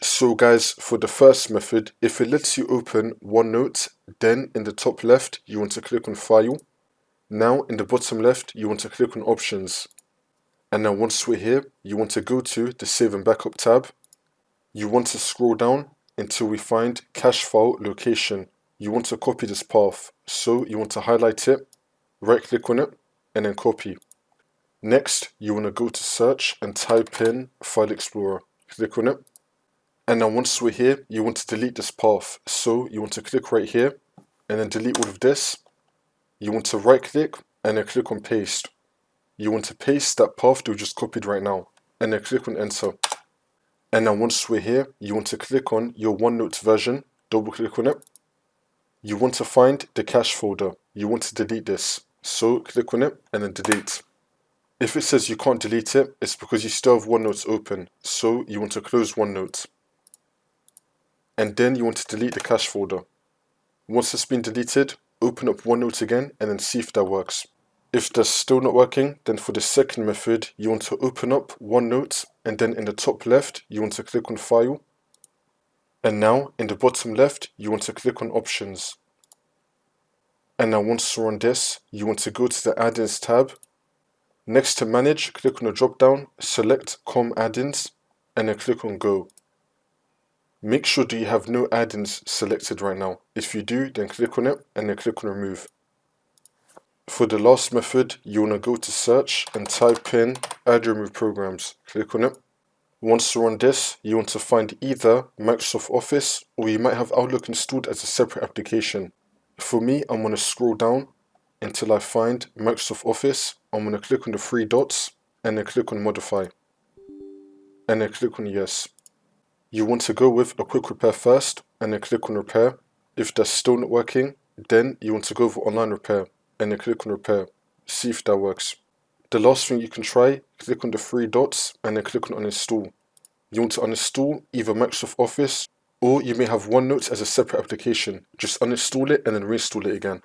So guys, for the first method, if it lets you open OneNote, then in the top left, you want to click on File. Now in the bottom left, you want to click on Options. And now once we're here, you want to go to the Save and Backup tab. You want to scroll down until we find Cache File Location. You want to copy this path. So you want to highlight it, right click on it, and then copy. Next, you want to go to Search and type in File Explorer. Click on it. And now once we're here, you want to delete this path. So you want to click right here and then delete all of this. You want to right click and then click on paste. You want to paste that path that we just copied right now and then click on enter. And now once we're here, you want to click on your OneNote version, double click on it. You want to find the cache folder. You want to delete this. So click on it and then delete. If it says you can't delete it, it's because you still have OneNote open. So you want to close OneNote. And then you want to delete the cache folder. Once it's been deleted, open up OneNote again and then see if that works. If that's still not working, then for the second method, you want to open up OneNote and then in the top left, you want to click on File. And now in the bottom left, you want to click on Options. And now once you're on this, you want to go to the Add-ins tab. Next to Manage, click on the drop down, select COM Add-ins and then click on Go. Make sure that you have no add-ins selected right now. If you do, then click on it and then click on Remove. For the last method, you want to go to Search and type in Add Remove Programs. Click on it. Once you're on this, you want to find either Microsoft Office or you might have Outlook installed as a separate application. For me, I'm going to scroll down until I find Microsoft Office. I'm going to click on the three dots and then click on Modify. And then click on Yes. You want to go with a quick repair first and then click on Repair. If that's still not working, then you want to go for Online Repair and then click on Repair. See if that works. The last thing you can try, click on the three dots and then click on Uninstall. You want to uninstall either Microsoft Office or you may have OneNote as a separate application. Just uninstall it and then reinstall it again.